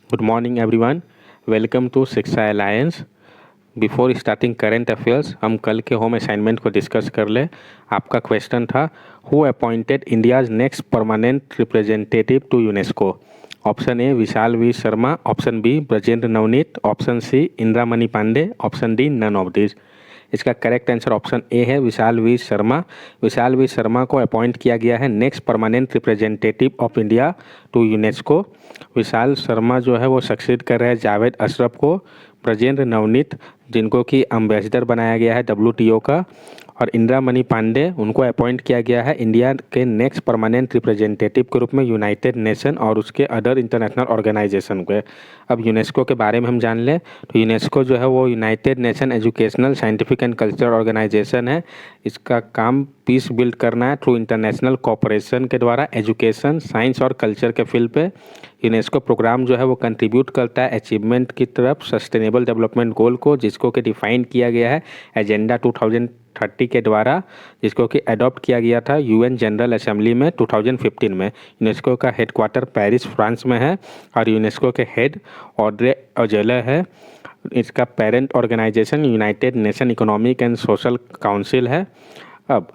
Good morning everyone. Welcome to शिक्षा alliance. Before starting current affairs हम कल के होम असाइनमेंट को डिस्कस कर ले. आपका क्वेश्चन था who appointed India's next permanent representative to UNESCO. Option A Vishal V Sharma, option B Brajendra Navneet, option C Indramani Pandey, option D none of this. इसका करेक्ट आंसर ऑप्शन ए है विशाल वी शर्मा. विशाल वी शर्मा को अपॉइंट किया गया है next permanent representative of India to UNESCO. Vishal Sharma जो है वो succeed कर रहे हैं जावेद अशरफ को. ब्रजेंद्र नवनीत जिनको कि एम्बेसडर बनाया गया है WTO का, और इंदिरामणि पांडे उनको अपॉइंट किया गया है इंडिया के नेक्स्ट परमानेंट रिप्रेजेंटेटिव के रूप में यूनाइटेड नेशन और उसके अदर इंटरनेशनल ऑर्गेनाइजेशन के. अब यूनेस्को के बारे में हम जान लें तो यूनेस्को जो है वो United Nation Educational Scientific and Cultural Organization है. इसका काम पीस बिल्ड करना है थ्रू इंटरनेशनल कोऑपरेशन के द्वारा एजुकेशन, साइंस और कल्चर के फील्ड पे. यूनेस्को प्रोग्राम जो है वो कंट्रीब्यूट करता है अचीवमेंट की तरफ सस्टेनेबल डेवलपमेंट गोल को, जिसको कि डिफाइन किया गया है एजेंडा 2030 के द्वारा, जिसको कि अडॉप्ट किया गया था UN जनरल असेंबली में 2015 में. यूनेस्को का हेडक्वार्टर पेरिस फ्रांस में है और यूनेस्को के हेड ऑड्रे अजोले है. इसका parent organization United Nation Economic and Social Council है. अब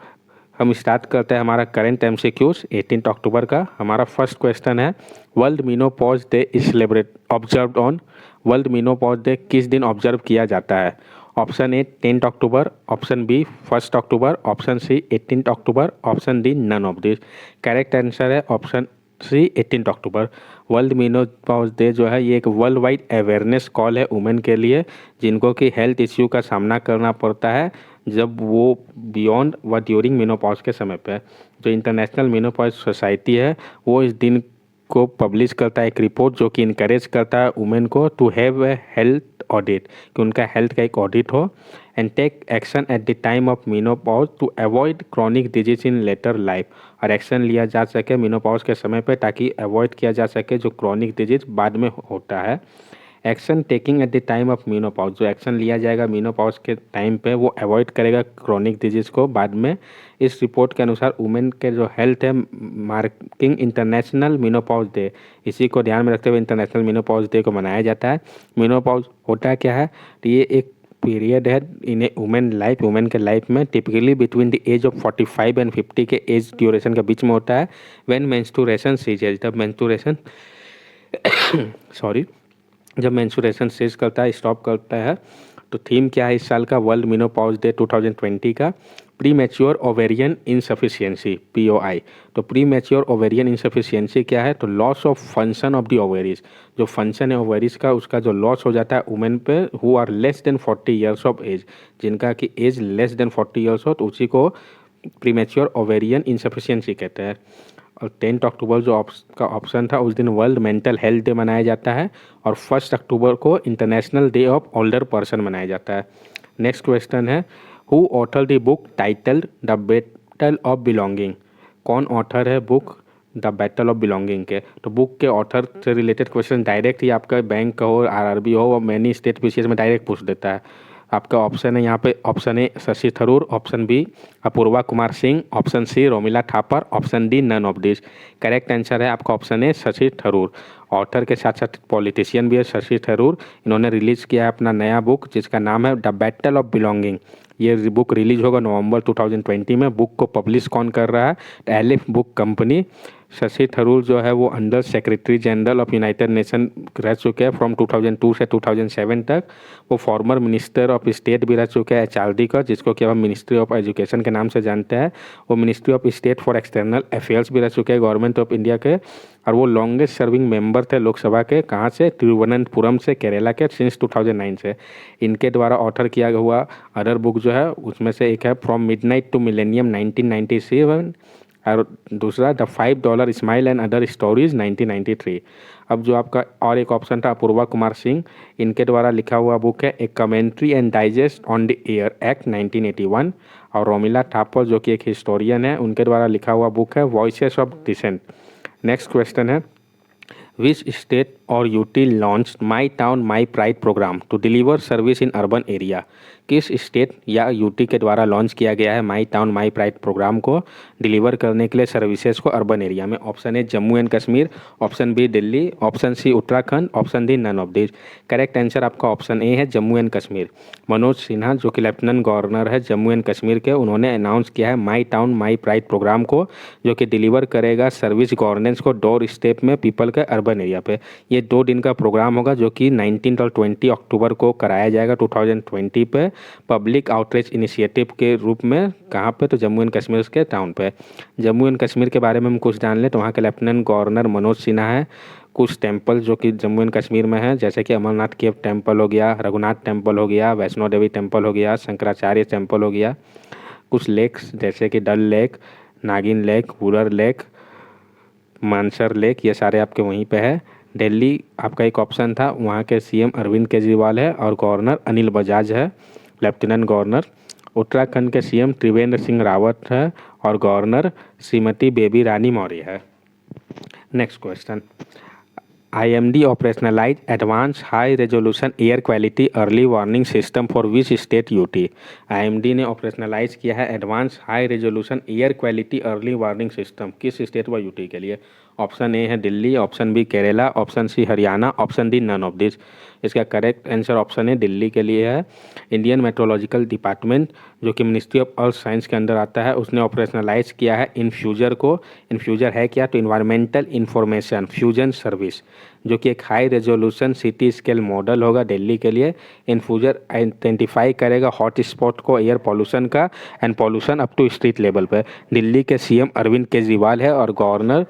हम स्टार्ट करते हैं हमारा करेंट MCQs 18 अक्टूबर का. हमारा फर्स्ट क्वेश्चन है world menopause day is celebrate observed on. World menopause day किस दिन ऑब्जर्व किया जाता है. ऑप्शन ए 10 अक्टूबर, ऑप्शन बी 1 अक्टूबर, ऑप्शन सी 18 अक्टूबर, option D none of this. Correct answer है ऑप्शन सी 18 अक्टूबर. वर्ल्ड मेनोपॉज डे जो है ये एक वर्ल्ड वाइड अवेयरनेस कॉल है वुमेन के लिए जिनको कि हेल्थ इश्यू का सामना करना पड़ता है जब वो बियॉन्ड व ड्यूरिंग मेनोपॉज के समय पे. जो इंटरनेशनल मेनोपॉज सोसाइटी है वो इस दिन को पब्लिश करता है एक रिपोर्ट जो कि इनकरेज करता है वुमेन को to have a health audit, कि उनका हेल्थ का एक ऑडिट हो, and take action at the time of menopause to avoid chronic disease in later life. और एक्शन लिया जा सके मेनोपॉज के समय पे ताकि अवॉइड किया जा सके जो क्रॉनिक डिजीज बाद में होता है. Action taking at the time of menopause, जो एक्शन लिया जाएगा मेनोपॉज के टाइम पे वो अवॉइड करेगा क्रॉनिक डिजीज को बाद में. इस रिपोर्ट के अनुसार वुमेन के जो हेल्थ है मार्किंग इंटरनेशनल मेनोपॉज डे, इसी को ध्यान में रखते हुए इंटरनेशनल मेनोपॉज डे को मनाया जाता है. मेनोपॉज होता क्या है तो ये एक पीरियड है in a women life, women के लाइफ में typically between the age of 45 and 50 के एज ड्यूरेशन के बीच में होता है. व्हेन मेंस्ट्रुएशन सीजेज, जब मेंस्ट्रुएशन सॉरी जब मेंस्ट्रुएशन सीज करता है, स्टॉप करता है. तो थीम क्या है इस साल का वर्ल्ड मेनोपॉज डे 2020 का. Premature ovarian insufficiency POI. तो प्री मैच्योर ओवेरियन इनसफिशियंसी क्या है तो loss of function of the ovaries, जो फंक्शन है ओवेरीज का उसका जो लॉस हो जाता है वुमेन पे who are less than 40 years of age, जिनका कि एज लेस देन 40 ईयर्स हो तो उसी को प्री मैच्योर ओवेरियन इनसफिशियंसी कहते हैं. और 10 अक्टूबर जो का ऑप्शन था उस दिन वर्ल्ड मेंटल हेल्थ डे मनाया जाता है, और 1 अक्टूबर को international day of older person मनाया जाता है. नेक्स्ट क्वेश्चन है who author the book titled the battle of belonging. कौन ऑथर है book the battle of belonging के. तो बुक के ऑथर से रिलेटेड क्वेश्चन डायरेक्ट ही आपका बैंक का हो, RRB हो, और मैनी स्टेट PCS में डायरेक्ट पूछ देता है. आपका ऑप्शन है यहाँ पे option A Shashi Tharoor, option B Apoorva Kumar Singh, option C Romila Thapar, option D none of this. Correct answer है आपका option A Shashi Tharoor. Author के साथ साथ पॉलिटिशियन भी है शशि थरूर. इन्होंने रिलीज़ किया है अपना नया बुक जिसका नाम है द बैटल ऑफ बिलोंगिंग. ये बुक रिलीज होगा नवंबर 2020 में. बुक को पब्लिश कौन कर रहा है elif book company. Shashi Tharoor जो है वो under secretary general of United nation रह चुके हैं फ्रॉम 2002 से 2007 तक. वो फॉर्मर मिनिस्टर ऑफ स्टेट भी रह चुके हैं HRD का, जिसको कि हम मिनिस्ट्री ऑफ एजुकेशन के नाम से जानते हैं. वो ministry of state for external affairs भी रह चुके हैं गवर्नमेंट ऑफ इंडिया के. और वो लॉन्गेस्ट सर्विंग मेंबर थे लोकसभा के. कहाँ से तिरुवनंतपुरम से, केरला के, सिंस 2009 से. इनके द्वारा ऑथर किया हुआ अदर बुक जो है उसमें से एक है फ्रॉम मिडनाइट टू मिलेनियम 1997, और दूसरा the $5 smile and other stories 1993. अब जो आपका और एक ऑप्शन था अपूर्वा कुमार सिंह, इनके द्वारा लिखा हुआ बुक है a commentary and digest on the Air Act 1981. और रोमिला थापर जो कि एक हिस्टोरियन है, उनके द्वारा लिखा हुआ बुक है Voices of Dissent. Next question है विच स्टेट और UT launch my town my pride programme to deliver service in urban area? किस स्टेट या यूटी के द्वारा लॉन्च किया गया है my town my pride programme को डिलीवर करने के लिए सर्विसेज को अर्बन एरिया में? Option A Jammu and Kashmir, option B Delhi, option C Uttarakhand, option D none of this. Correct answer आपका ऑप्शन ए है जम्मू एंड कश्मीर। मनोज सिन्हा जो कि लेफ्टिनेंट गवर्नर है जम्मू एंड कश्मीर के, उन्होंने अनाउंस किया है my town my pride programme को, जो कि डिलीवर करेगा सर्विस गवर्नेंस को डोर स्टेप में पीपल के अर्बन एरिया पे। ये 2 दिन का प्रोग्राम होगा जो कि 19 और 20 अक्टूबर को कराया जाएगा 2020 पे, पब्लिक आउटरीच इनिशिएटिव के रूप में। कहाँ पे? तो जम्मू एंड कश्मीर के टाउन पे। जम्मू एंड कश्मीर के बारे में हम कुछ जान लें तो वहाँ के लेफ्टिनेंट गवर्नर मनोज सिन्हा है। कुछ टेम्पल जो कि जम्मू एंड कश्मीर में है, जैसे कि अमरनाथ केव टेम्पल हो गया, रघुनाथ टेम्पल हो गया, वैष्णो देवी टेम्पल हो गया, शंकराचार्य टेम्पल हो गया। कुछ लेक्स जैसे कि डल लेक, नागिन lake, Wular lake, Mansar lake, ये सारे आपके वहीं पे है। दिल्ली आपका एक ऑप्शन था, वहाँ के सीएम अरविंद केजरीवाल है और गवर्नर अनिल बजाज है, लेफ्टिनेंट गवर्नर। उत्तराखंड के सीएम त्रिवेंद्र सिंह रावत है और गवर्नर श्रीमती बेबी रानी मौर्य है। Next question, IMD operationalize advanced high resolution air quality early warning system for which state UT? IMD ने ऑपरेशनलाइज किया है advance high resolution air quality early warning system, किस state व UT के लिए? ऑप्शन ए है Delhi, option B Kerala, option C Haryana, option D none of this. इसका correct answer option A Delhi के लिए है। इंडियन मेट्रोलॉजिकल डिपार्टमेंट जो कि मिनिस्ट्री ऑफ अर्थ साइंस के अंदर आता है, उसने ऑपरेशनलाइज किया है इनफ्यूजर को। इनफ्यूजर है क्या? तो इन्वायरमेंटल इंफॉर्मेशन फ्यूजन सर्विस, जो कि एक high resolution city scale model होगा दिल्ली के लिए। इन्फ्यूजर आइडेंटिफाई करेगा हॉट स्पॉट को एयर पॉल्यूशन का and pollution up to street level पर। दिल्ली के सीएम अरविंद केजरीवाल है और गवर्नर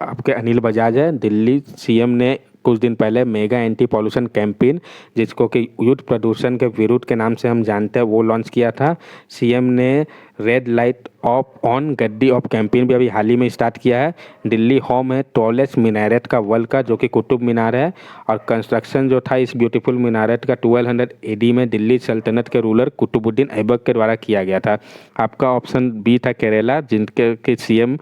आपके अनिल बजाज है। दिल्ली सीएम ने कुछ दिन पहले मेगा एंटी पॉल्यूशन कैंपेन, जिसको कि युद्ध प्रदूषण के विरुद्ध के नाम से हम जानते हैं, वो लॉन्च किया था। सीएम ने रेड लाइट ऑफ ऑन गड्डी ऑफ कैंपेन भी अभी हाल ही में स्टार्ट किया है। दिल्ली होम है टॉलेस्ट मीनारेट का वर्ल्ड का, जो कि कुतुब मीनार है। और कंस्ट्रक्शन जो था इस ब्यूटीफुल मीनारेट का 1200 AD में दिल्ली सल्तनत के रूलर कुतुबुद्दीन ऐबक के द्वारा किया गया था। आपका ऑप्शन बी था केरला, जिनके सीएम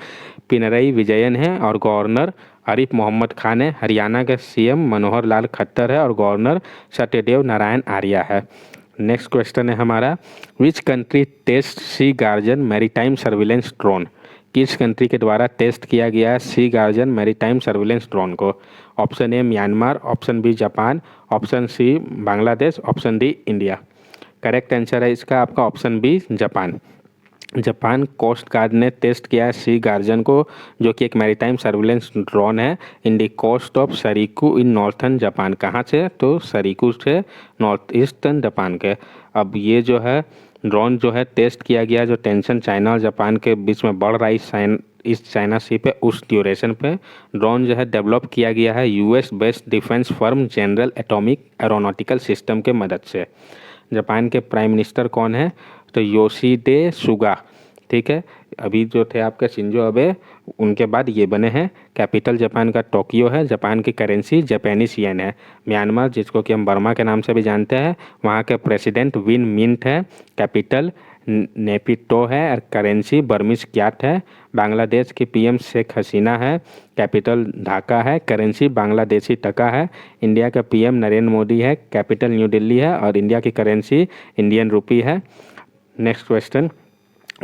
पिनरई विजयन है और गवर्नर आरिफ मोहम्मद खान है। हरियाणा के सीएम मनोहर लाल खट्टर है और गवर्नर सत्यदेव नारायण आर्या है। नेक्स्ट क्वेश्चन है हमारा, which country test Sea Guardian maritime surveillance drone? किस कंट्री के द्वारा टेस्ट किया गया है Sea Guardian maritime surveillance drone को? Option A Myanmar, option B Japan, option C Bangladesh, option D India. Correct answer है इसका आपका option B Japan. Japan coast guard ने टेस्ट किया है सी गार्जन को, जो कि एक मैरीटाइम सर्विलेंस ड्रोन है in the coast of Sariku in northern Japan. कहाँ से? तो सरीकू से नॉर्थ ईस्टर्न जापान के। अब ये जो है ड्रोन जो है टेस्ट किया गया, जो टेंशन चाइना और जापान के बीच में बढ़ रहा है इस चाइना सी पे, उस ड्यूरेशन पे ड्रोन जो है डेवलप किया गया है US based defence firm general atomic aeronautical system के मदद से। जापान के प्राइम मिनिस्टर कौन है? तो योशिहिदे सुगा, ठीक है। अभी जो थे आपके शिंजो अबे, उनके बाद ये बने हैं। कैपिटल जापान का टोक्यो है। जापान की करेंसी जापानीज येन है। म्यांमार, जिसको कि हम बर्मा के नाम से भी जानते हैं, वहाँ के प्रेसिडेंट विन मिंट है। कैपिटल नेपिटो है और करेंसी बर्मीज क्याट है। बांग्लादेश की PM शेख हसीना है। कैपिटल ढाका है, करेंसी बांग्लादेशी टका है। इंडिया का PM नरेंद्र मोदी है, कैपिटल न्यू दिल्ली है और इंडिया की करेंसी इंडियन रुपी है। Next question,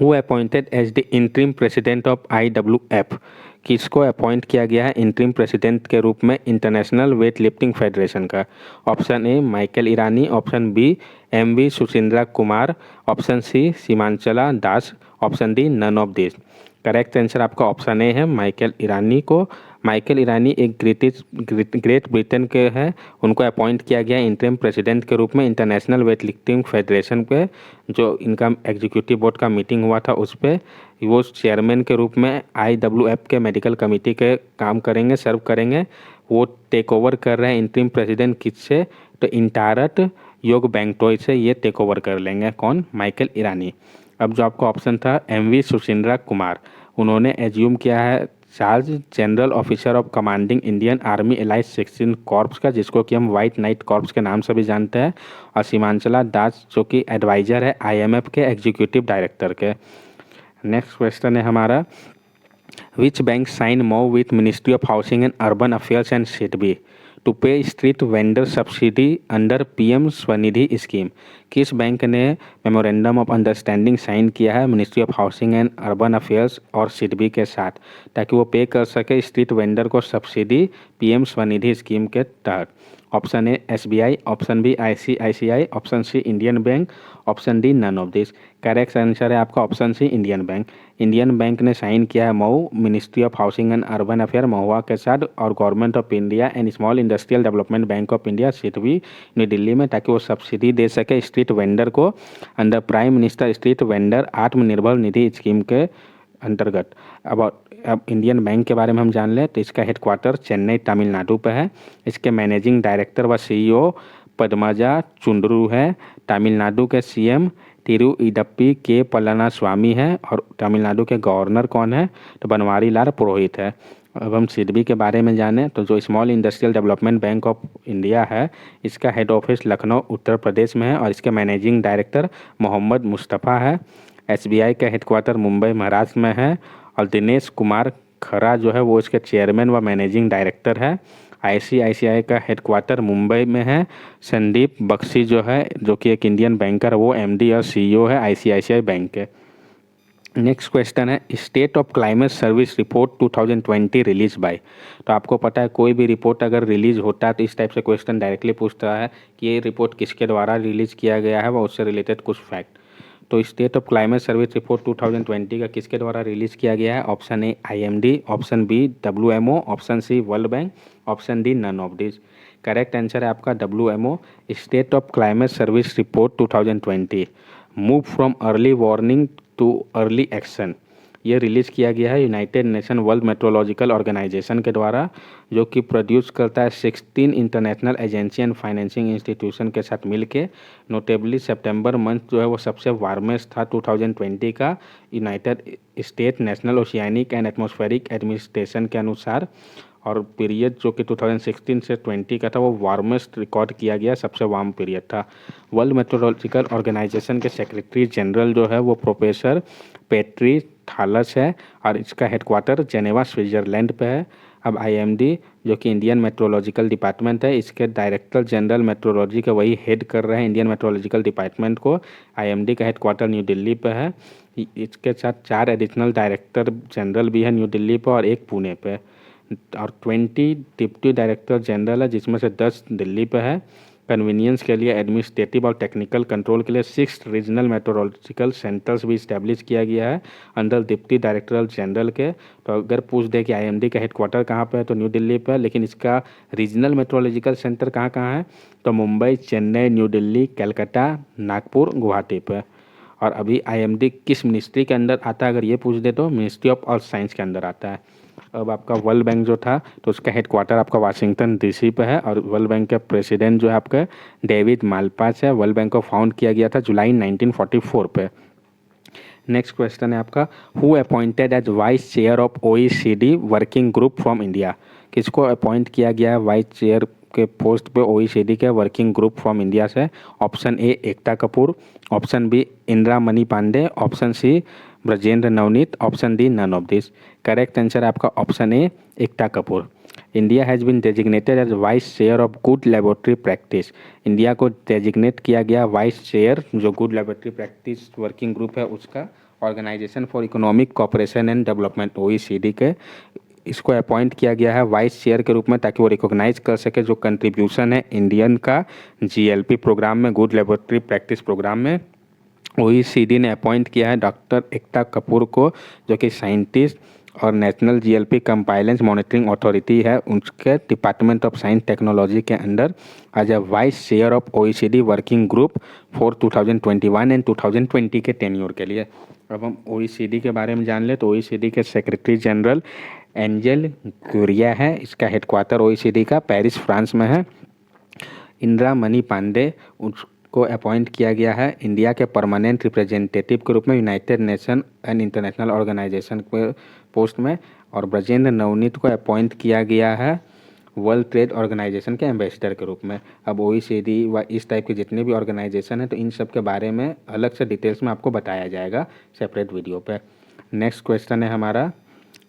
who appointed as the interim president of IWF? किसको अपॉइंट किया गया है इंटरिम प्रेसिडेंट के रूप में इंटरनेशनल वेट लिफ्टिंग फेडरेशन का? Option A Michael Irani, option B MV Sushindra Kumar, option C Seemanchala Das, option D none of this. Correct answer आपका option A है माइकल ईरानी को। माइकल ईरानी एक ग्रेट ब्रिटेन के हैं, उनको अपॉइंट किया गया इंटरिम प्रेसिडेंट के रूप में इंटरनेशनल वेट लिफ्टिंग फेडरेशन पे। जो इनका एग्जीक्यूटिव बोर्ड का मीटिंग हुआ था उस पर वो चेयरमैन के रूप में IWF के मेडिकल कमेटी के काम करेंगे, सर्व करेंगे। वो टेक ओवर कर रहे हैं इंटरिम प्रेसिडेंट किससे? तो इंटारट योग बैंगटोय से ये टेक ओवर कर लेंगे। कौन? माइकल ईरानी। अब जो आपका ऑप्शन था MV सुशींद्रा कुमार, उन्होंने एज्यूम किया है charge general officer of commanding Indian army allies 16 corps का, जिसको कि हम व्हाइट नाइट कॉर्प्स के नाम से भी जानते हैं। और सीमांचला दास जो कि एडवाइजर है IMF के एग्जीक्यूटिव डायरेक्टर के। नेक्स्ट क्वेश्चन है हमारा, which bank sign MoU with Ministry of Housing and Urban Affairs and SIDBI to pay street vendor subsidy under PM Svanidhi scheme. किस बैंक ने मेमोरेंडम ऑफ अंडरस्टैंडिंग साइन किया है Ministry of Housing and Urban Affairs और SIDBI के साथ, ताकि वो pay कर सके स्ट्रीट वेंडर को सब्सिडी पीएम स्वनिधि स्कीम के तहत? Option A SBI, option B ICICI, option C Indian Bank, option D none of this. Correct answer है आपका option C Indian Bank. Indian Bank ने साइन किया है MoU Ministry of Housing and Urban Affair MoHUA के साथ और Government of India and Small Industrial Development Bank of India SIDBI New Delhi में, ताकि वो सब्सिडी दे सके स्ट्रीट वेंडर को under Prime Minister street vendor Atmanirbhar Nidhi scheme के अंतर्गत। अब इंडियन बैंक के बारे में हम जान लें तो इसका हेडक्वार्टर चेन्नई तमिलनाडु पे है। इसके मैनेजिंग डायरेक्टर व सीईओ पद्मजा चुंडरू है। तमिलनाडु के सीएम तिरुइडप्पी के पलानीस्वामी है और तमिलनाडु के गवर्नर कौन है तो बनवारी लाल पुरोहित है। अब हम सिडबी के बारे में जानें तो जो small Industrial Development Bank of India है इसका हेड ऑफिस लखनऊ उत्तर प्रदेश में है और इसके मैनेजिंग डायरेक्टर मोहम्मद मुस्तफ़ा है। एसबीआई का हेडक्वार्टर मुंबई महाराष्ट्र में है और दिनेश कुमार खरा जो है वो इसके चेयरमैन व मैनेजिंग डायरेक्टर है। आईसीआईसीआई का हेडक्वार्टर मुंबई में है। संदीप बख्शी जो है जो कि एक इंडियन बैंकर वो एमडी और सीईओ है आईसीआईसीआई बैंक के। नेक्स्ट क्वेश्चन है state of Climate Service Report 2020 release by. तो आपको पता है कोई भी रिपोर्ट अगर रिलीज होता है तो इस टाइप से क्वेश्चन डायरेक्टली पूछता है कि ये रिपोर्ट किसके द्वारा रिलीज किया गया है व उससे रिलेटेड कुछ फैक्ट। तो State of Climate Service Report 2020 का किसके द्वारा रिलीज किया गया है? Option A IMD, option B WMO, option C World Bank, option D none of this. Correct answer है आपका WMO State of Climate Service Report 2020 move from early warning to early action. ये release किया गया है United Nation World Meteorological Organization के द्वारा जो कि प्रोड्यूस करता है 16 international agency and financing institution के साथ मिलके। नोटेबली सितंबर मंथ जो है वो सबसे वार्मेस्ट था 2020 का United state national oceanic and atmospheric administration के अनुसार, और पीरियड जो कि 2016 से 20 का था वो वार्मेस्ट रिकॉर्ड किया गया सबसे वार्म पीरियड था। वर्ल्ड मेट्रोलॉजिकल ऑर्गेनाइजेशन के सेक्रेटरी जनरल जो है वो प्रोफेसर पेट्री थालस है और इसका हेडक्वार्टर जेनेवा स्विट्ज़रलैंड पे है। अब आईएमडी जो कि इंडियन मेट्रोलॉजिकल डिपार्टमेंट है इसके डायरेक्टर जनरल मेट्रोलॉजी का वही हेड कर रहे हैं इंडियन मेट्रोलॉजिकल डिपार्टमेंट को। आईएमडी का हेडक्वार्टर न्यू दिल्ली पे है। इसके साथ 4 एडिशनल डायरेक्टर जनरल भी है न्यू दिल्ली पर और 1 पुणे पे, और 20 डिप्टी डायरेक्टर जनरल है जिसमें से 10 दिल्ली पे है। कन्वीनियंस के लिए एडमिनिस्ट्रेटिव और टेक्निकल कंट्रोल के लिए 6 रीजनल मेट्रोलॉजिकल सेंटर्स भी इस्टेब्लिश किया गया है अंडर डिप्टी डायरेक्टर जनरल के। तो अगर पूछ दे कि आईएमडी का हेडक्वार्टर कहाँ पे है तो न्यू दिल्ली पे है, लेकिन इसका रीजनल मेट्रोलॉजिकल सेंटर कहाँ कहाँ है तो मुंबई, चेन्नई, न्यू दिल्ली, कलकत्ता, नागपुर, गुवाहाटी पे। और अभी आईएमडी किस मिनिस्ट्री के अंदर आता है अगर ये पूछ दे तो मिनिस्ट्री ऑफ अर्थ साइंस के अंदर आता है। अब आपका वर्ल्ड बैंक जो था तो उसका हेडक्वार्टर आपका वाशिंगटन डीसी पे है और वर्ल्ड बैंक के प्रेसिडेंट जो है आपका डेविड मालपास है। वर्ल्ड बैंक को फाउंड किया गया था जुलाई 1944 पे। नेक्स्ट क्वेश्चन है आपका who appointed as vice chair of OECD working group from India. किसको अपॉइंट किया गया है वाइस चेयर के पोस्ट पे ओईसीडी के वर्किंग ग्रुप फ्रॉम इंडिया से? Option A Ekta Kapoor, option B Indira Mani Pandey, option C Brajendra Navneet, option D none of this. Correct answer आपका option A Ekta Kapoor. India has been designated as vice chair of good laboratory practice. India को designate किया गया vice chair जो good laboratory practice working group है उसका Organization for Economic Cooperation and Development OECD के। इसको appoint किया गया है वाइस चेयर के रूप में ताकि वो रिकॉग्नाइज कर सके जो कंट्रीब्यूशन है इंडियन का जीएलपी प्रोग्राम में, गुड लेबोरेटरी प्रैक्टिस प्रोग्राम में। ओईसीडी ने अपॉइंट किया है डॉक्टर एकता कपूर को जो कि साइंटिस्ट और national GLP compliance monitoring authority है उसके डिपार्टमेंट ऑफ साइंस टेक्नोलॉजी के अंदर as a vice chair of OECD working group for 2021 and 2020 के टेन्योर के लिए। अब हम ओईसीडी के बारे में जान ले तो ओईसीडी के सेक्रेटरी जनरल एंजेल गुरिया है। इसका हेडक्वार्टर ओईसीडी का पेरिस फ्रांस में है। इंदिरा मनी पांडे को अपॉइंट किया गया है इंडिया के परमानेंट रिप्रेजेंटेटिव के रूप में United Nation and International Organization के पोस्ट में, और ब्रजेंद्र नवनीत को अपॉइंट किया गया है वर्ल्ड ट्रेड ऑर्गेनाइजेशन के एम्बेसडर के रूप में। अब ओईसीडी व इस टाइप के जितने भी ऑर्गेनाइजेशन हैं तो इन सब के बारे में अलग से डिटेल्स में आपको बताया जाएगा सेपरेट वीडियो पे। नेक्स्ट क्वेश्चन है हमारा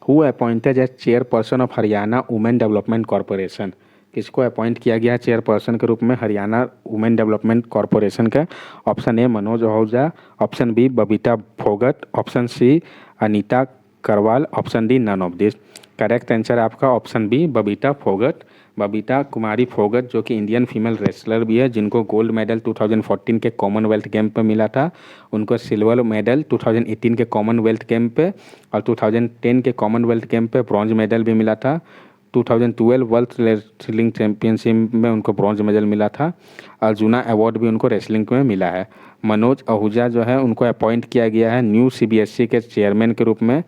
who appointed as chairperson of Haryana women development corporation. किसको अपॉइंट किया गया है चेयरपर्सन के रूप में हरियाणा वुमेन डेवलपमेंट कॉरपोरेशन का? Option A Manoj Ahuja, option B Babita Phogat, option C Anita Karwal, option D none of this. Correct answer आपका ऑप्शन बी बबीता फोगट। बबीता कुमारी फोगट जो कि इंडियन फीमेल रेसलर भी है, जिनको गोल्ड मेडल 2014 के कॉमनवेल्थ गेम पे मिला था, उनको सिल्वर मेडल 2018 के कॉमनवेल्थ गेम पे और 2010 के कॉमनवेल्थ गेम पे ब्रॉन्ज मेडल भी मिला था। 2012 वर्ल्ड रेसलिंग चैंपियनशिप में उनको ब्रॉन्ज मेडल मिला था। अर्जुना अवार्ड भी उनको रेसलिंग में मिला है। मनोज आहूजा जो है उनको अपॉइंट किया गया है न्यू सीबीएसई के चेयरमैन के रूप में,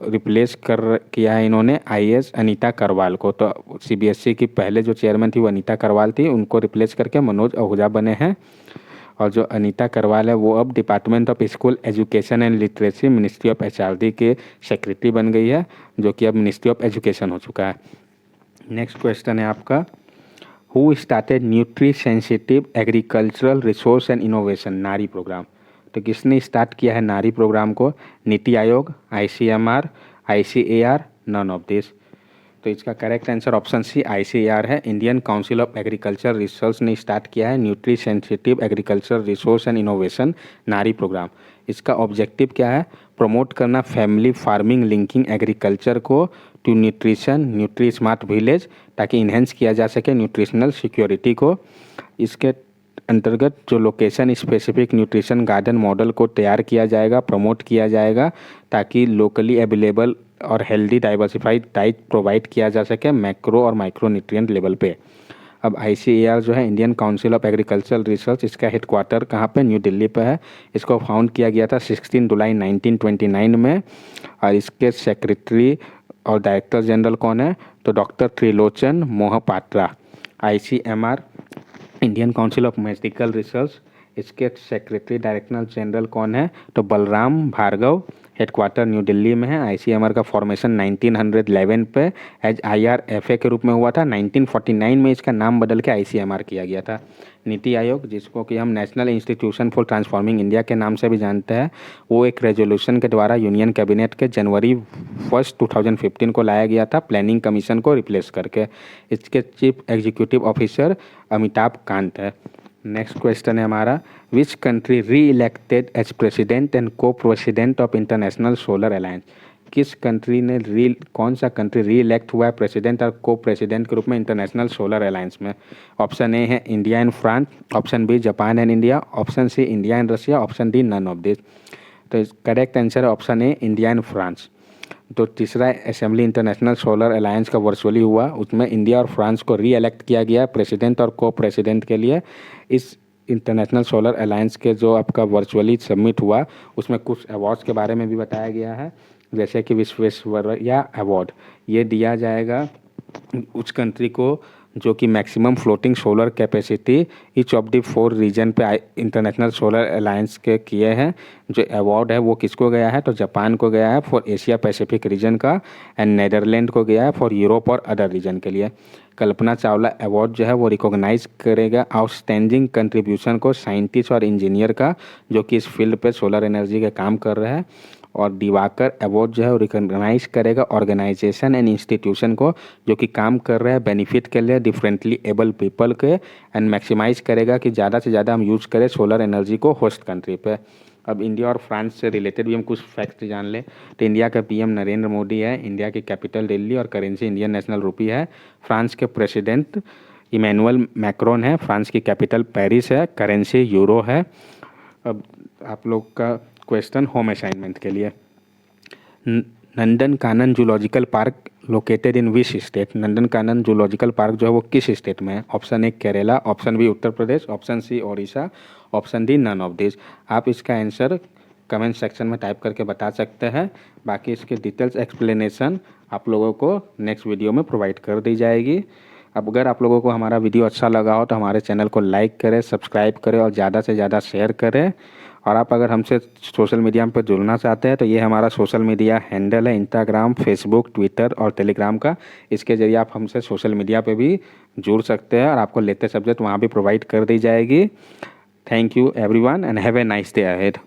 रिप्लेस कर किया है इन्होंने आईएएस अनीता करवाल को। तो सीबीएसई की पहले जो चेयरमैन थी वो अनीता करवाल थी, उनको रिप्लेस करके मनोज आहूजा बने हैं। और जो अनीता करवाल है वो अब department of school education and literacy ministry of HRD के सेक्रेटरी बन गई है, जो कि अब मिनिस्ट्री ऑफ एजुकेशन हो चुका है। नेक्स्ट क्वेश्चन है आपका, who started nutri sensitive agricultural resource and innovation NARI programme? तो किसने स्टार्ट किया है नारी प्रोग्राम को? NITI Aayog, ICMR, ICAR, none of this. तो इसका correct answer option C ICAR है। Indian Council of Agriculture Research ने स्टार्ट किया है nutri sensitive agriculture resource and innovation NARI programme. इसका ऑब्जेक्टिव क्या है? प्रमोट करना फैमिली फार्मिंग लिंकिंग एग्रीकल्चर को to nutrition nutri smart village, ताकि इन्हेंस किया जा सके न्यूट्रिशनल सिक्योरिटी को। इसके अंतर्गत जो location specific nutrition garden model को तैयार किया जाएगा, प्रमोट किया जाएगा, ताकि लोकली अवेलेबल और हेल्दी डाइवर्सिफाइड डाइट प्रोवाइड किया जा सके मैक्रो और माइक्रो न्यूट्रिएंट लेवल पे। अब आईसीएआर जो है Indian Council of agricultural research, इसका हेडक्वार्टर कहाँ पे? न्यू दिल्ली पे है। इसको फाउंड किया गया था 16 जुलाई 1929 में। और इसके सेक्रेटरी और डायरेक्टर जनरल कौन है? तो doctor Trilochan Mohapatra. ICMR Indian Council of medical research, इसके सेक्रेटरी डायरेक्टर जनरल कौन है? तो बलराम भार्गव। हेडक्वार्टर न्यू दिल्ली में है। आईसीएमआर का फॉर्मेशन 1911 पे एज आईआरएफए के रूप में हुआ था। 1949 में इसका नाम बदल के आईसीएमआर किया गया था। नीति आयोग, जिसको कि हम national institution for transforming India के नाम से भी जानते हैं, वो एक रेजोल्यूशन के द्वारा यूनियन कैबिनेट के जनवरी 1 2015 को लाया गया था प्लानिंग कमीशन को रिप्लेस करके। इसके chief executive officer Amitabh Kant है। नेक्स्ट क्वेश्चन है हमारा, which country reelected as president and co president of International solar Alliance? किस कंट्री ने कौन सा कंट्री री इलेक्ट हुआ है प्रेसिडेंट और को प्रेसिडेंट के रूप में इंटरनेशनल सोलर अलायंस में? ऑप्शन ए है India and France, option B Japan and India, option C India and Russia, option D none of this. तो करेक्ट आंसर है option A India and France. तो तीसरा assembly international solar alliance का virtually हुआ, उसमें India और France को री इलेक्ट किया गया प्रेसिडेंट और को प्रेसिडेंट के लिए। इस इंटरनेशनल सोलर अलायंस के जो आपका वर्चुअली सबमिट हुआ, उसमें कुछ अवार्ड्स के बारे में भी बताया गया है, जैसे कि विश्वेश्वरैया अवार्ड। ये दिया जाएगा उस कंट्री को जो कि maximum floating solar capacity each of the 4 region पे इंटरनेशनल सोलर अलायंस के किए हैं। जो अवार्ड है वो किसको गया है? तो जापान को गया है फॉर एशिया पैसिफिक रीजन का, एंड नेदरलैंड को गया है फॉर यूरोप और अदर रीजन के लिए। कल्पना चावला अवार्ड जो है वो रिकॉग्नाइज करेगा आउटस्टैंडिंग कंट्रीब्यूशन को साइंटिस्ट और इंजीनियर का, जो कि इस फील्ड पे सोलर एनर्जी का काम कर रहे हैं। और दिवाकर अवार्ड जो है वो रिकॉग्नाइज करेगा ऑर्गेनाइजेशन एंड इंस्टीट्यूशन को जो कि काम कर रहे हैं बेनिफिट के लिए डिफरेंटली एबल पीपल के, एंड मैक्सिमाइज करेगा कि ज़्यादा से ज़्यादा हम यूज़ करें सोलर एनर्जी को होस्ट कंट्री पे। अब इंडिया और फ्रांस से रिलेटेड भी हम कुछ फैक्ट्स जान लें। तो इंडिया का पीएम नरेंद्र मोदी है, इंडिया की कैपिटल दिल्ली और करेंसी इंडियन नेशनल रुपी है। फ्रांस के प्रेसिडेंट इमैनुअल मैक्रोन है, फ्रांस की कैपिटल पेरिस है, करेंसी यूरो है। अब आप लोग का क्वेश्चन होम असाइनमेंट के लिए, Nandan Kanan zoological park located in which state? Nandan Kanan zoological park जो है वो किस स्टेट में है? Option A Kerala, option B Uttar Pradesh, option C Odisha, option D none of this. आप इसका आंसर कमेंट सेक्शन में टाइप करके बता सकते हैं। बाकी इसके डिटेल्स एक्सप्लेनेशन आप लोगों को नेक्स्ट वीडियो में प्रोवाइड कर दी जाएगी। अब अगर आप लोगों को हमारा वीडियो अच्छा लगा हो तो हमारे चैनल को लाइक करें, सब्सक्राइब करें और ज़्यादा से ज़्यादा शेयर करें। और आप अगर हमसे सोशल मीडिया पर जुड़ना चाहते हैं तो ये हमारा सोशल मीडिया हैंडल है, इंस्टाग्राम, फेसबुक, ट्विटर और टेलीग्राम का। इसके ज़रिए आप हमसे सोशल मीडिया पे भी जुड़ सकते हैं और आपको लेटेस्ट सब्जेक्ट वहाँ भी प्रोवाइड कर दी जाएगी। Thank you everyone and have a nice day ahead.